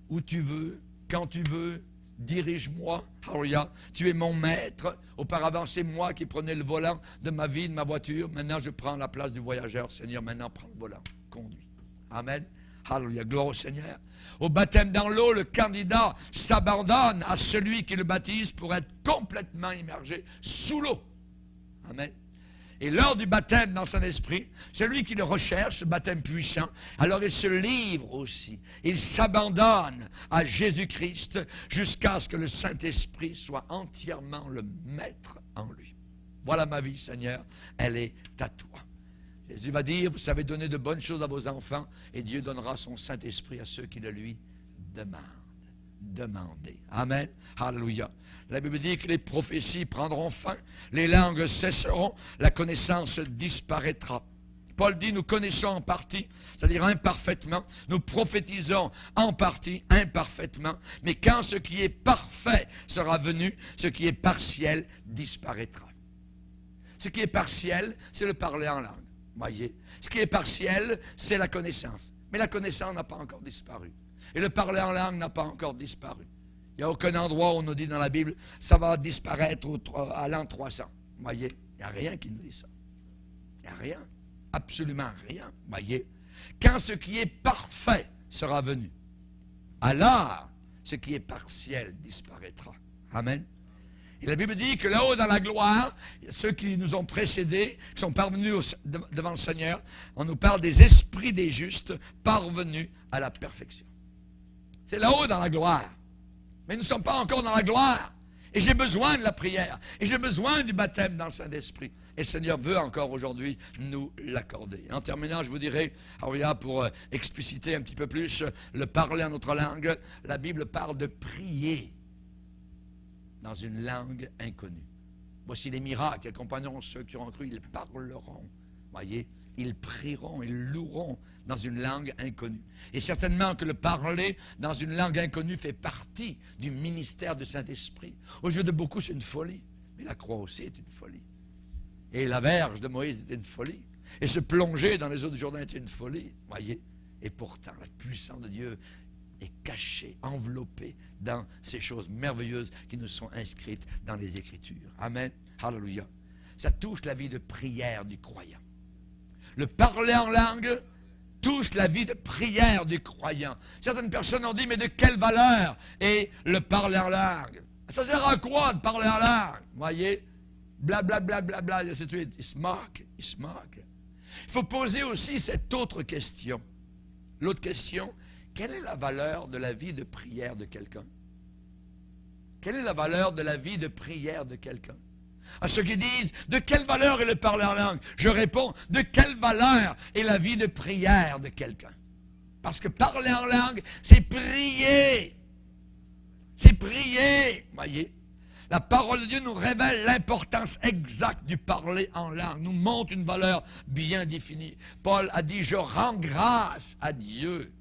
Où tu veux? Quand tu veux? Dirige-moi. Alléluia. Tu es mon maître. Auparavant, c'est moi qui prenais le volant de ma vie, de ma voiture. Maintenant, je prends la place du voyageur. Seigneur, maintenant, prends le volant. Conduis. Amen. Alléluia. Gloire au Seigneur. Au baptême dans l'eau, le candidat s'abandonne à celui qui le baptise pour être complètement immergé sous l'eau. Amen. Et lors du baptême dans son esprit, celui qui le recherche, ce baptême puissant, alors il se livre aussi. Il s'abandonne à Jésus-Christ jusqu'à ce que le Saint-Esprit soit entièrement le maître en lui. Voilà ma vie, Seigneur, elle est à toi. Jésus va dire, vous savez donner de bonnes choses à vos enfants, et Dieu donnera son Saint-Esprit à ceux qui le lui demandent. Demandez. Amen. Alléluia. La Bible dit que les prophéties prendront fin, les langues cesseront, la connaissance disparaîtra. Paul dit, nous connaissons en partie, c'est-à-dire imparfaitement, nous prophétisons en partie, imparfaitement, mais quand ce qui est parfait sera venu, ce qui est partiel disparaîtra. Ce qui est partiel, c'est le parler en langue. Voyez. Ce qui est partiel, c'est la connaissance. Mais la connaissance n'a pas encore disparu. Et le parler en langue n'a pas encore disparu. Il n'y a aucun endroit où on nous dit dans la Bible, ça va disparaître à l'an 300. Voyez, il n'y a rien qui nous dit ça. Il n'y a rien. Absolument rien. Voyez. Quand ce qui est parfait sera venu, alors ce qui est partiel disparaîtra. Amen. Et la Bible dit que là-haut dans la gloire, ceux qui nous ont précédés, qui sont parvenus devant le Seigneur, on nous parle des esprits des justes parvenus à la perfection. C'est là-haut dans la gloire. Mais nous ne sommes pas encore dans la gloire. Et j'ai besoin de la prière. Et j'ai besoin du baptême dans le Saint-Esprit. Et le Seigneur veut encore aujourd'hui nous l'accorder. En terminant, je vous dirai, pour expliciter un petit peu plus le parler en notre langue, la Bible parle de prier dans une langue inconnue. Voici les miracles qui accompagneront ceux qui auront cru. Ils parleront. Voyez, ils prieront, ils loueront dans une langue inconnue. Et certainement que le parler dans une langue inconnue fait partie du ministère du Saint-Esprit. Aux yeux de beaucoup, c'est une folie. Mais la croix aussi est une folie. Et la verge de Moïse était une folie. Et se plonger dans les eaux du Jourdain était une folie. Voyez. Et pourtant, la puissance de Dieu est cachée, enveloppée dans ces choses merveilleuses qui nous sont inscrites dans les Écritures. Amen. Alléluia. Ça touche la vie de prière du croyant. Le parler en langue touche la vie de prière du croyant. Certaines personnes ont dit, mais de quelle valeur est le parler en langue? Ça sert à quoi de parler en langue? Voyez? Blablabla, bla, bla, bla, et ainsi de suite. Ils se moquent. Il faut poser aussi cette autre question. L'autre question, quelle est la valeur de la vie de prière de quelqu'un? Quelle est la valeur de la vie de prière de quelqu'un? À ceux qui disent, de quelle valeur est le parler en langue? Je réponds, de quelle valeur est la vie de prière de quelqu'un? Parce que parler en langue, c'est prier. C'est prier. Voyez, la parole de Dieu nous révèle l'importance exacte du parler en langue, nous montre une valeur bien définie. Paul a dit, je rends grâce à Dieu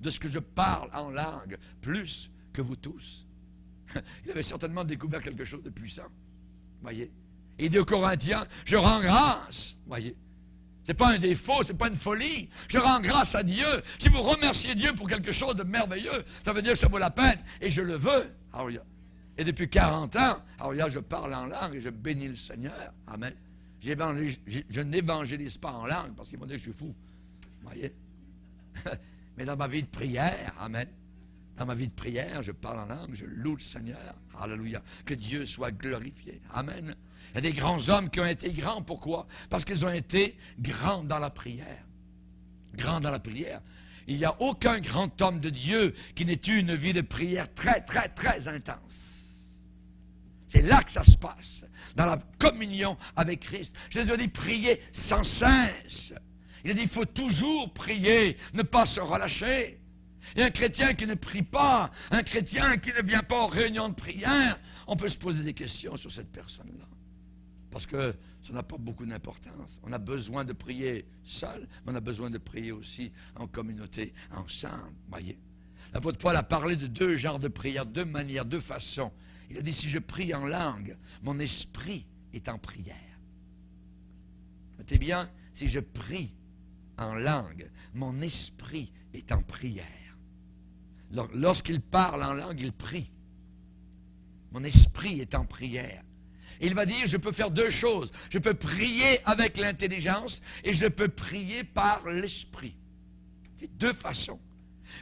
de ce que je parle en langue, plus que vous tous. Il avait certainement découvert quelque chose de puissant. Voyez. Il dit aux Corinthiens, je rends grâce. Voyez. Ce n'est pas un défaut, ce n'est pas une folie. Je rends grâce à Dieu. Si vous remerciez Dieu pour quelque chose de merveilleux, ça veut dire que ça vaut la peine. Et je le veux. Alléluia. Et depuis 40 ans, alléluia, je parle en langue et je bénis le Seigneur. Amen. Je n'évangélise pas en langue parce qu'ils vont dire que je suis fou. Voyez. Mais dans ma vie de prière, amen. Dans ma vie de prière, je parle en langue, je loue le Seigneur. Alléluia. Que Dieu soit glorifié. Amen. Il y a des grands hommes qui ont été grands. Pourquoi? Parce qu'ils ont été grands dans la prière. Grands dans la prière. Il n'y a aucun grand homme de Dieu qui n'ait eu une vie de prière très, très, très intense. C'est là que ça se passe. Dans la communion avec Christ. Jésus a dit, priez sans cesse. Il a dit, il faut toujours prier, ne pas se relâcher. Et un chrétien qui ne prie pas, un chrétien qui ne vient pas aux réunions de prière, on peut se poser des questions sur cette personne-là. Parce que ça n'a pas beaucoup d'importance. On a besoin de prier seul, mais on a besoin de prier aussi en communauté, ensemble. Voyez. L'apôtre Paul a parlé de 2 genres de prière, 2 manières, 2 façons. Il a dit, si je prie en langue, mon esprit est en prière. Notez bien, si je prie en langue, mon esprit est en prière. Lorsqu'il parle en langue, il prie. Mon esprit est en prière. Et il va dire, je peux faire 2 choses. Je peux prier avec l'intelligence et je peux prier par l'esprit. C'est 2 façons.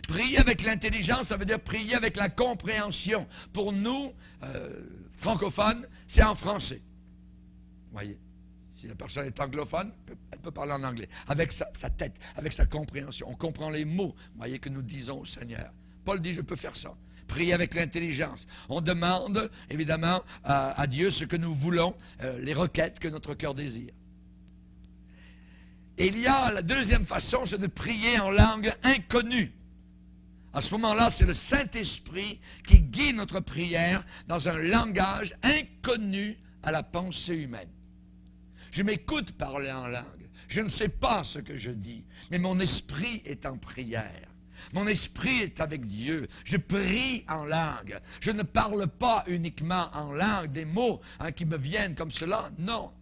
Prier avec l'intelligence, ça veut dire prier avec la compréhension. Pour nous, francophones, c'est en français. Vous voyez, si la personne est anglophone, elle peut parler en anglais. Avec sa tête, avec sa compréhension. On comprend les mots, vous voyez, que nous disons au Seigneur. Paul dit, je peux faire ça. Prier avec l'intelligence. On demande, évidemment, à Dieu ce que nous voulons, les requêtes que notre cœur désire. Et il y a la 2e façon, c'est de prier en langue inconnue. À ce moment-là, c'est le Saint-Esprit qui guide notre prière dans un langage inconnu à la pensée humaine. Je m'écoute parler en langue. Je ne sais pas ce que je dis, mais mon esprit est en prière. Mon esprit est avec Dieu. Je prie en langue. Je ne parle pas uniquement en langue, des mots qui me viennent comme cela. Non.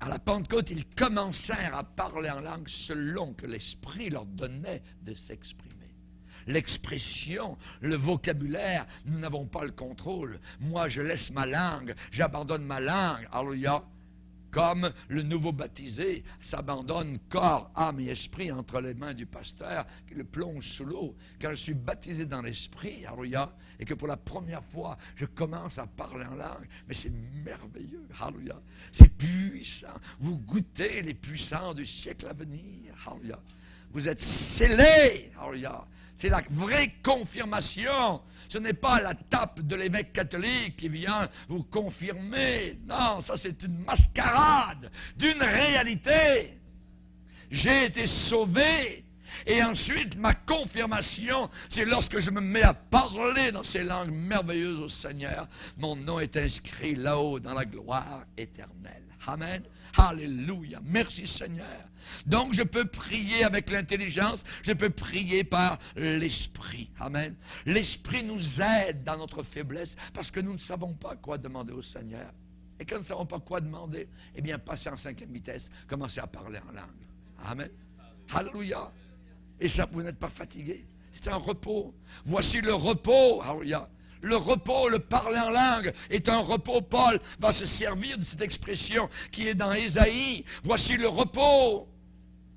À la Pentecôte, ils commencèrent à parler en langue selon que l'Esprit leur donnait de s'exprimer. L'expression, le vocabulaire, nous n'avons pas le contrôle. Moi, je laisse ma langue, j'abandonne ma langue. Alléluia. Comme le nouveau baptisé s'abandonne corps, âme et esprit entre les mains du pasteur qui le plonge sous l'eau. Quand je suis baptisé dans l'esprit, alléluia, et que pour la première fois, je commence à parler en langue, mais c'est merveilleux, alléluia. C'est puissant. Vous goûtez les puissants du siècle à venir, alléluia. Vous êtes scellés, alléluia. C'est la vraie confirmation. Ce n'est pas la tape de l'évêque catholique qui vient vous confirmer. Non, ça c'est une mascarade d'une réalité. J'ai été sauvé. Et ensuite, ma confirmation, c'est lorsque je me mets à parler dans ces langues merveilleuses au Seigneur. Mon nom est inscrit là-haut dans la gloire éternelle. Amen. Alléluia. Merci Seigneur. Donc je peux prier avec l'intelligence, je peux prier par l'esprit. Amen. L'esprit nous aide dans notre faiblesse parce que nous ne savons pas quoi demander au Seigneur. Et quand nous ne savons pas quoi demander, eh bien passez en 5e vitesse, commencez à parler en langue. Amen. Alléluia. Et ça, vous n'êtes pas fatigué. C'est un repos. Voici le repos. Alléluia. Le repos, le parler en langue est un repos. Paul va se servir de cette expression qui est dans Ésaïe. Voici le repos.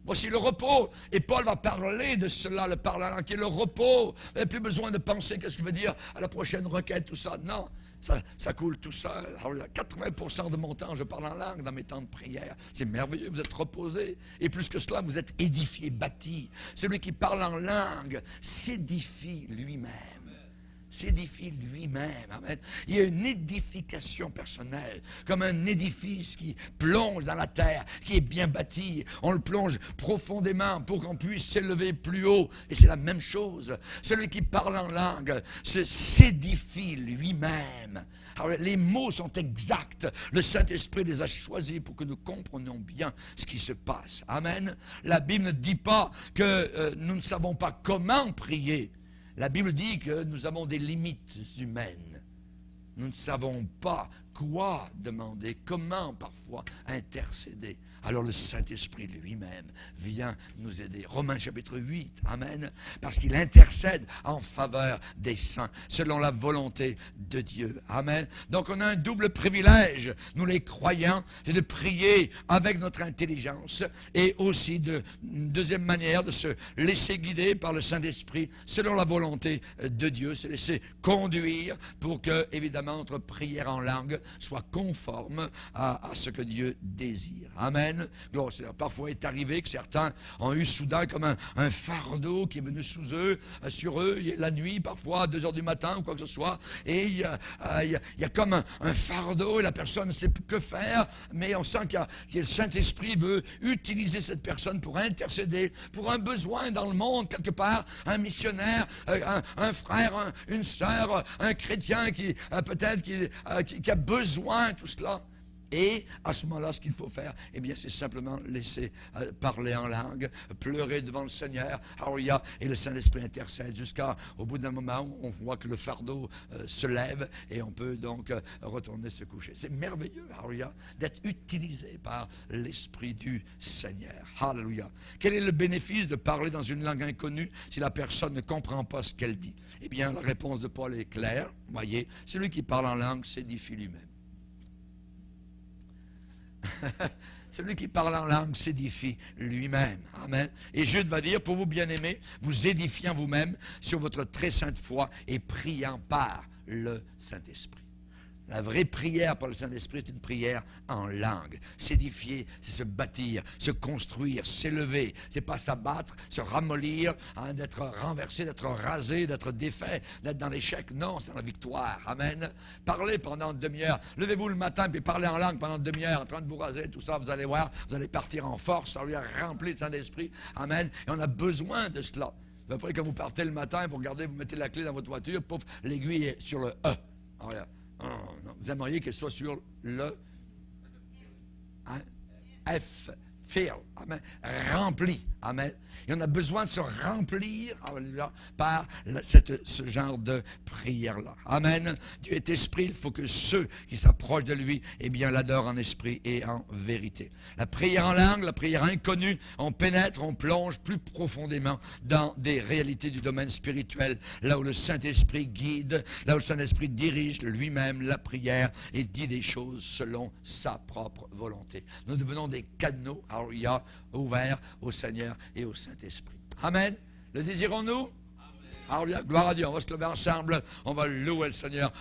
Voici le repos. Et Paul va parler de cela, le parler en langue, qui est le repos. Vous n'avez plus besoin de penser qu'est-ce que je veux dire à la prochaine requête, tout ça. Non, ça coule tout seul. Alors, 80% de mon temps, je parle en langue dans mes temps de prière. C'est merveilleux, vous êtes reposés. Et plus que cela, vous êtes édifiés, bâtis. Celui qui parle en langue s'édifie lui-même. S'édifie lui-même. Amen. Il y a une édification personnelle, comme un édifice qui plonge dans la terre, qui est bien bâti. On le plonge profondément pour qu'on puisse s'élever plus haut. Et c'est la même chose. Celui qui parle en langue s'édifie lui-même. Alors, les mots sont exacts. Le Saint-Esprit les a choisis pour que nous comprenions bien ce qui se passe. Amen. La Bible ne dit pas que nous ne savons pas comment prier. La Bible dit que nous avons des limites humaines. Nous ne savons pas quoi demander, comment parfois intercéder. Alors le Saint-Esprit lui-même vient nous aider. Romains chapitre 8, amen. Parce qu'il intercède en faveur des saints, selon la volonté de Dieu. Amen. Donc on a un double privilège, nous les croyants, c'est de prier avec notre intelligence et aussi une deuxième manière de se laisser guider par le Saint-Esprit, selon la volonté de Dieu, se laisser conduire pour que, évidemment, notre prière en langue soit conforme à ce que Dieu désire. Amen. Gloire au Seigneur. Parfois, il est arrivé que certains ont eu soudain comme un fardeau qui est venu sur eux, la nuit, parfois à 2 heures du matin ou quoi que ce soit, et il y a comme un fardeau et la personne ne sait plus que faire, mais on sent que le Saint-Esprit veut utiliser cette personne pour intercéder pour un besoin dans le monde, quelque part, un missionnaire, un frère, une sœur, un chrétien qui peut-être qui a besoin de tout cela. Et à ce moment-là, ce qu'il faut faire, eh bien, c'est simplement laisser parler en langue, pleurer devant le Seigneur, alléluia, et le Saint-Esprit intercède jusqu'au bout d'un moment où on voit que le fardeau se lève et on peut donc retourner se coucher. C'est merveilleux, alléluia, d'être utilisé par l'Esprit du Seigneur. Alléluia. Quel est le bénéfice de parler dans une langue inconnue si la personne ne comprend pas ce qu'elle dit? Eh bien, la réponse de Paul est claire. Voyez, celui qui parle en langue s'édifie lui-même. Celui qui parle en langue s'édifie lui-même. Amen. Et Jude va dire, pour vous bien-aimés, vous édifiant vous-même sur votre très sainte foi et priant par le Saint-Esprit. La vraie prière par le Saint-Esprit est une prière en langue. S'édifier, c'est se bâtir, se construire, s'élever. C'est pas s'abattre, se ramollir, hein, d'être renversé, d'être rasé, d'être défait, d'être dans l'échec. Non, c'est dans la victoire. Amen. Parlez pendant une demi-heure. Levez-vous le matin et parlez en langue pendant une demi-heure en train de vous raser, tout ça, vous allez voir, vous allez partir en force, ça lui a rempli de Saint-Esprit. Amen. Et on a besoin de cela. Après, quand vous partez le matin, vous regardez, vous mettez la clé dans votre voiture, pouf, l'aiguille est sur le E. Regarde. Oh, non. Vous aimeriez qu'elle soit sur le F, fill, amen, rempli, amen. Et on a besoin de se remplir par ce genre de prière-là. Amen. Dieu est esprit, il faut que ceux qui s'approchent de lui, eh bien, l'adorent en esprit et en vérité. La prière en langue, la prière inconnue, on pénètre, on plonge plus profondément dans des réalités du domaine spirituel, là où le Saint-Esprit guide, là où le Saint-Esprit dirige lui-même la prière et dit des choses selon sa propre volonté. Nous devenons des canaux, alléluia, ouverts au Seigneur et au Saint-Esprit. Amen. Le désirons-nous? Alléluia. Gloire à Dieu. On va se lever ensemble. On va louer le Seigneur.